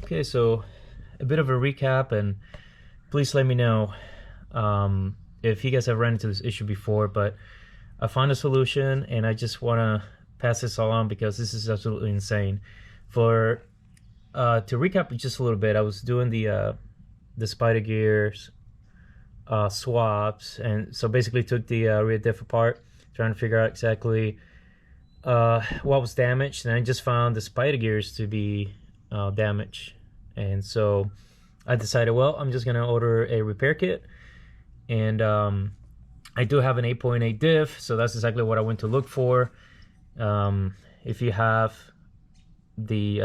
Okay, so a bit of a recap, and please let me know if you guys have run into this issue before, but I found a solution and I just want to pass this along because this is absolutely insane. To recap just a little bit, I was doing the spider gears swaps, and so basically took the rear diff apart, trying to figure out exactly what was damaged, and I just found the spider gears to be damaged. And so I decided, well, I'm just gonna order a repair kit, and I do have an 8.8 diff, so that's exactly what I went to look for. If you have the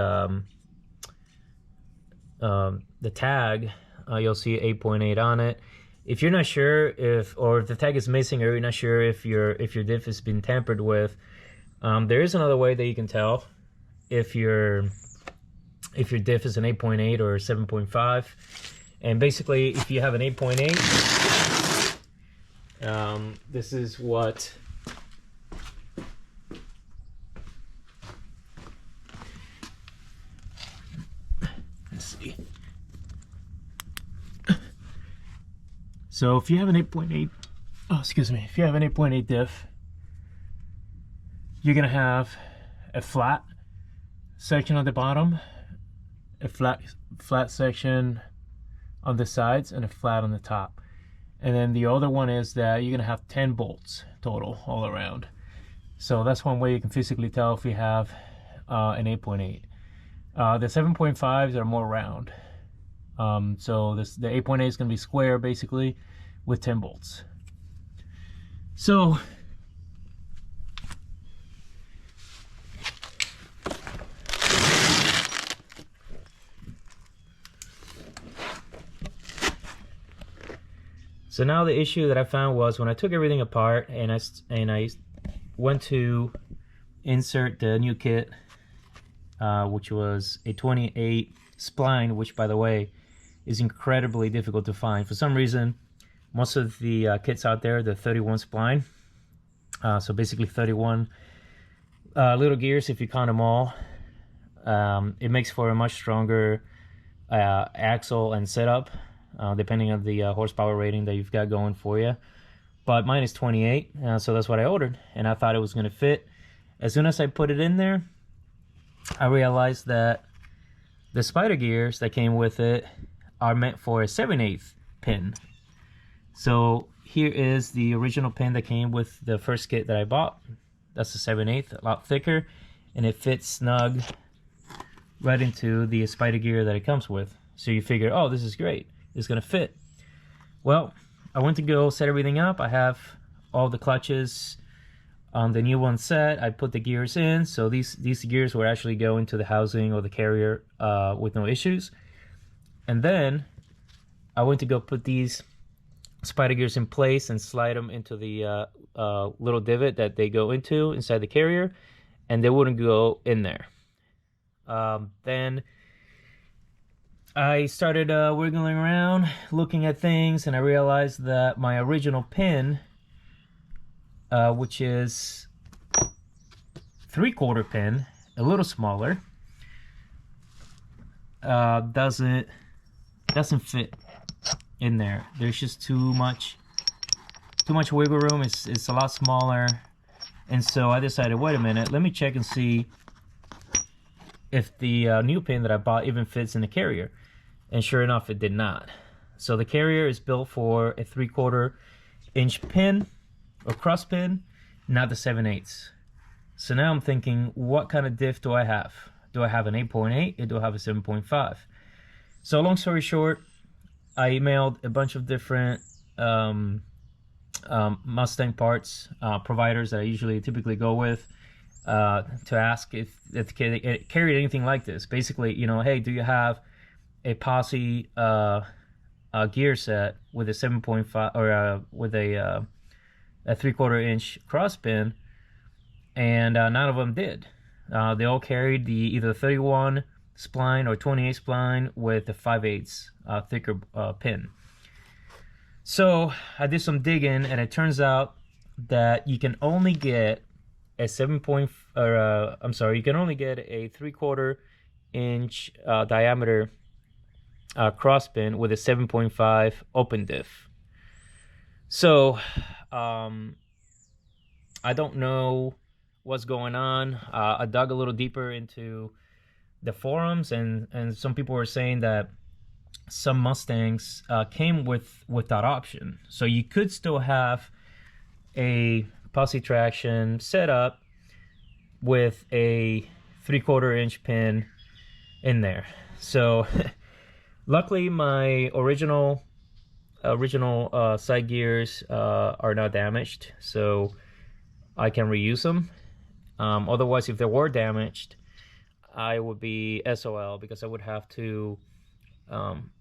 tag, you'll see 8.8 on it. If you're not sure if the tag is missing, or you're not sure if your diff has been tampered with, there is another way that you can tell if your diff is an 8.8 or 7.5. And basically, if you have an 8.8, this is what let's see. So if you have an 8.8, if you have an 8.8 diff, you're gonna have a flat section on the bottom, a flat section on the sides, and a flat on the top. And then the other one is that you're gonna have 10 bolts total all around. So that's one way you can physically tell if you have an 8.8. The 7.5s are more round. So the 8.8 is gonna be square basically with 10 bolts. So now the issue that I found was when I took everything apart and I went to insert the new kit, which was a 28 spline, which by the way is incredibly difficult to find. For some reason, most of the kits out there, the 31 spline, so basically 31 little gears if you count them all. It makes for a much stronger axle and setup, depending on the horsepower rating that you've got going for you. But mine is 28, so that's what I ordered, and I thought it was going to fit. As soon as I put it in there, I realized that the spider gears that came with it are meant for a 7/8 pin. So here is the original pin that came with the first kit that I bought. That's the 7/8, a lot thicker, and it fits snug right into the spider gear that it comes with. So you figure, oh, this is great, it's gonna fit. Well, I went to go set everything up. I have all the clutches on the new one set. I put the gears in, so these gears will actually go into the housing or the carrier with no issues. And then I went to go put these spider gears in place and slide them into the little divot that they go into inside the carrier, and they wouldn't go in there. Then I started wiggling around, looking at things, and I realized that my original pin, which is 3/4 pin, a little smaller, doesn't fit in there. There's just too much wiggle room. It's a lot smaller, and so I decided, wait a minute, let me check and see if the new pin that I bought even fits in the carrier. And sure enough, it did not. So the carrier is built for a 3/4 inch pin or cross pin, not the 7/8. So now I'm thinking, what kind of diff do I have? Do I have an 8.8 or do I have a 7.5? So long story short, I emailed a bunch of different Mustang parts providers that I typically go with, to ask if it carried anything like this. Basically, you know, hey, do you have a posse gear set with a 7.5 or with a 3/4 inch cross pin? And none of them did. They all carried either 31 spline or 28 spline with a 5/8 thicker pin. So I did some digging, and it turns out that you can only get a you can only get a 3/4 inch diameter crosspin with a 7.5 open diff. So I don't know what's going on. I dug a little deeper into the forums, and some people were saying that some Mustangs came with that option. So you could still have a posi traction setup with a 3/4 inch pin in there. So luckily my original side gears are not damaged, so I can reuse them. Otherwise, if they were damaged, I would be SOL, because I would have to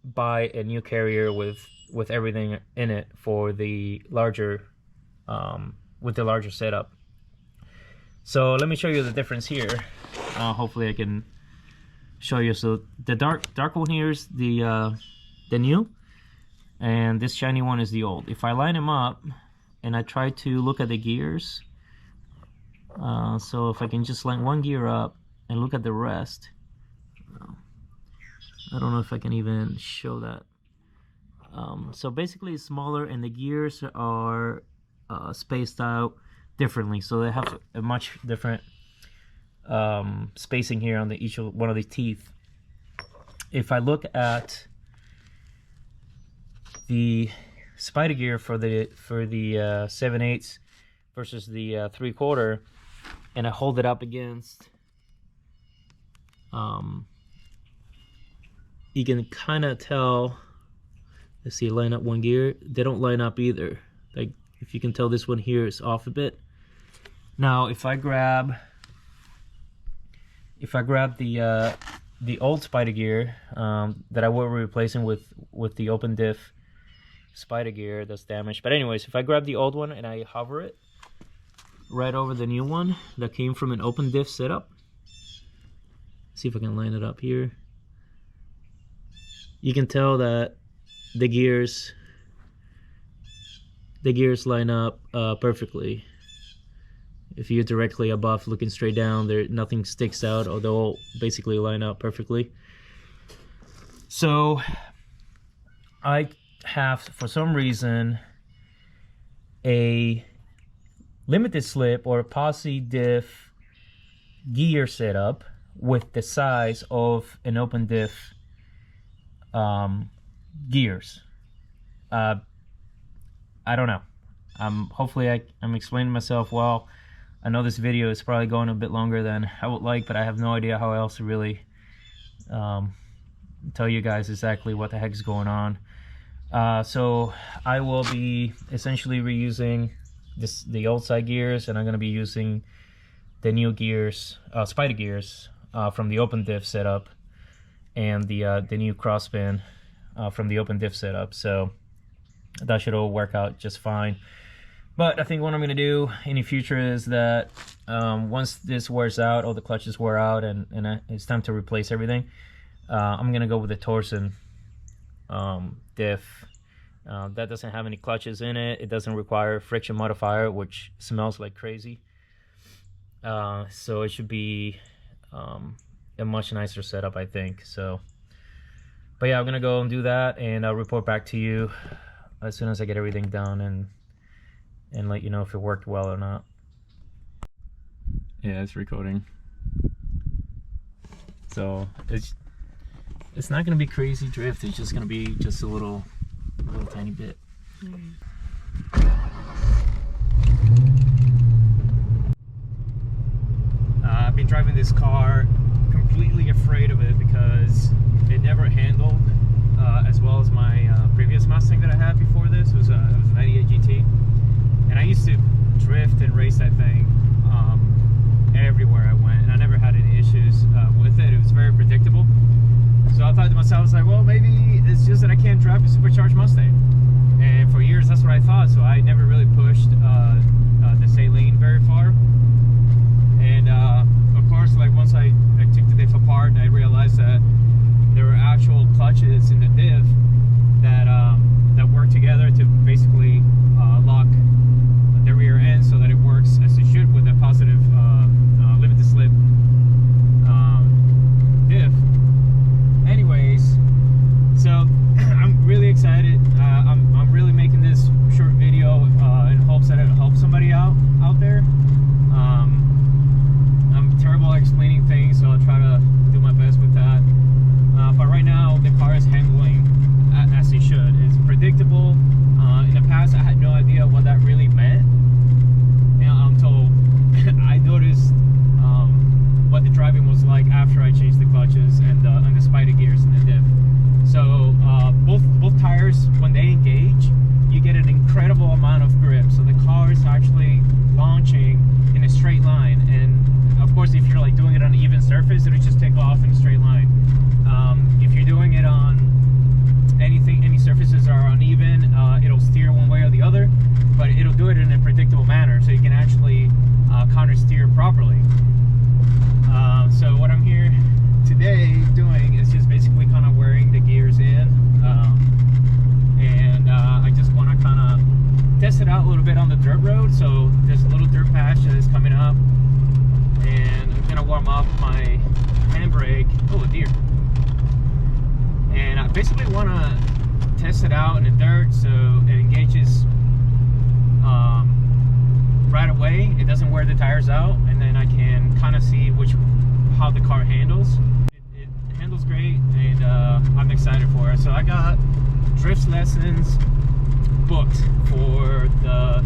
buy a new carrier with everything in it for the larger with the larger setup. So let me show you the difference here. Hopefully I can show you. So the dark one here is the new, and this shiny one is the old. If I line them up and I try to look at the gears, so if I can just line one gear up and look at the rest, I don't know if I can even show that. So basically it's smaller, and the gears are spaced out differently, so they have a much different spacing here on each one of these teeth. If I look at the spider gear for the 7/8 versus the 3/4, and I hold it up against, you can kind of tell. Let's see, line up one gear, they don't line up either. Like, if you can tell, this one here is off a bit. Now if I grab the old spider gear that I will be replacing with the open diff spider gear that's damaged, but anyways, if I grab the old one and I hover it right over the new one that came from an open diff setup, see if I can line it up here, you can tell that the gears line up perfectly. If you're directly above looking straight down, nothing sticks out, or they'll all basically line up perfectly. So I have, for some reason, a limited slip or a posi diff gear setup with the size of an open diff gears. I don't know. Hopefully I'm explaining myself well. I know this video is probably going a bit longer than I would like, but I have no idea how else to really tell you guys exactly what the heck is going on. So I will be essentially reusing the old side gears, and I'm going to be using the new gears, spider gears from the open diff setup, and the new crosspin from the open diff setup. So that should all work out just fine. But I think what I'm going to do in the future is that once this wears out, all the clutches wear out, and it's time to replace everything, I'm going to go with the Torsen diff. That doesn't have any clutches in it. It doesn't require a friction modifier, which smells like crazy. So it should be a much nicer setup, I think. So, but yeah, I'm going to go and do that, and I'll report back to you as soon as I get everything done, and let you know if it worked well or not. Yeah, it's recording. So it's not gonna be crazy drift. It's just gonna be just a little tiny bit. I've been driving this car completely afraid of it because it never handled as well as my previous Mustang that I had before this. It was a 98 GT. And I used to drift and race that thing everywhere I went, and I never had any issues with it. It was very predictable. So I thought to myself, I was like, well, maybe it's just that I can't drive a supercharged Mustang. And for years, that's what I thought. So I never really pushed the Saleendrift very far. And of course, like once I took the diff apart, I realized that there were actual clutches in the diff that work together to basically lock the rear end so that it works as it should with a positive limited slip diff. off in a straight line. If you're doing it on any surfaces are uneven, it'll steer one way or the other, but it'll do it in a predictable manner, so you can actually counter steer properly. So what I'm here today doing is just basically kind of wearing the gears in, and I just want to kind of test it out a little bit on the dirt road. So there's a little dirt patch that is coming up, and I'm gonna warm up my handbrake. Oh, a deer. And I basically want to test it out in the dirt so it engages right away. It doesn't wear the tires out, and then I can kind of see how the car handles. It handles great, and I'm excited for it. So I got drift lessons booked for the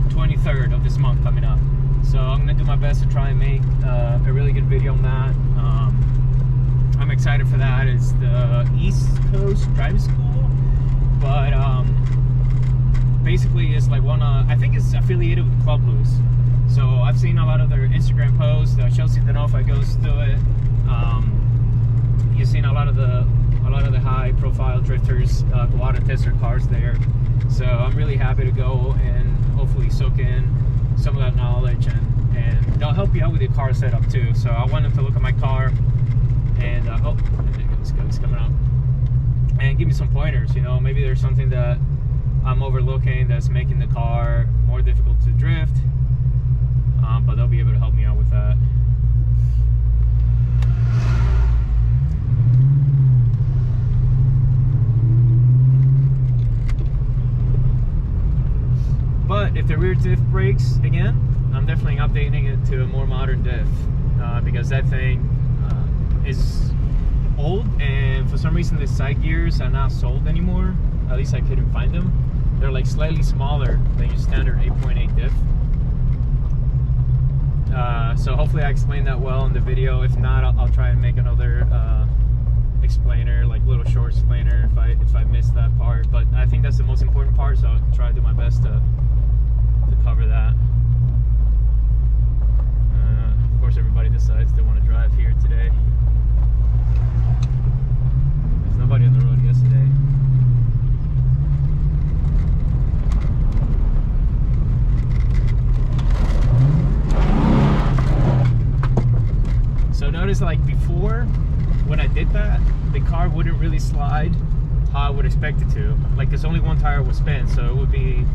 23rd of this month coming up. So I'm gonna do my best to try and make a really good video on that. I'm excited for that. It's the East Coast Driving School, but basically it's like I think it's affiliated with Club Blues. So I've seen a lot of their Instagram posts. Chelsea Denofa goes through it. You've seen a lot of the high profile drifters go out and test their cars there. So I'm really happy to go and hopefully soak in some of that knowledge, and they'll help you out with your car setup too. So I want them to look at my car and oh, it's coming up, and give me some pointers. You know, maybe there's something that I'm overlooking that's making the car more difficult to drift, but they'll be able to help me out with that. But if the rear diff breaks again, I'm definitely updating it to a more modern diff, because that thing is old, and for some reason the side gears are not sold anymore. At least I couldn't find them. They're like slightly smaller than your standard 8.8 diff. So hopefully I explained that well in the video. If not, I'll try and make another explainer, like little short explainer if I missed that part. But I think that's the most important part, so I'll try to do my best to cover that. Of course, everybody decides they want to drive here today. There's nobody on the road yesterday. So notice, like before, when I did that, the car wouldn't really slide how I would expect it to. Like there's only one tire was spent, so it would be,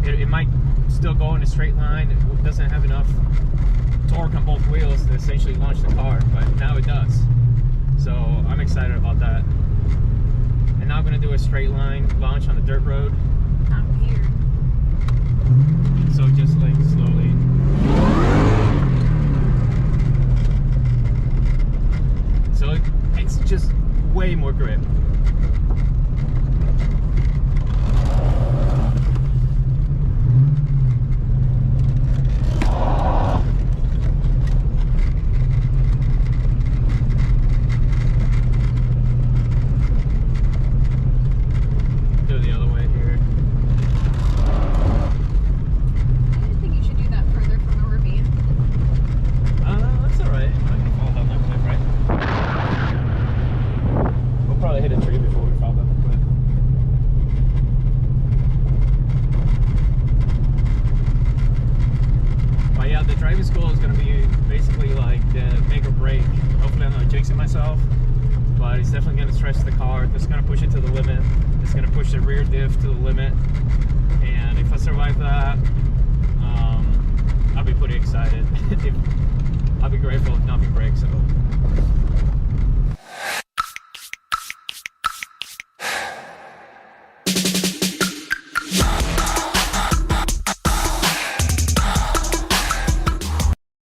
it might still go in a straight line. It doesn't have enough torque on both wheels to essentially launch the car, but now it does. So I'm excited about that. And now I'm gonna do a straight line launch on the dirt road. I'm here. So just like slowly. So it's just way more grip. Do the other way here. I think you should do that further from the ravine. That's alright. I can fall down that cliff, right? We'll probably hit a tree before we fall down the cliff. But yeah, the driving school is going to be basically like the make or break. Hopefully I'm not jinxing myself, but it's definitely going to stretch the car. It's going to push it to the limit. It's going to push the rear diff to the limit. And if I survive that, I'll be pretty excited. I'll be grateful if nothing breaks. So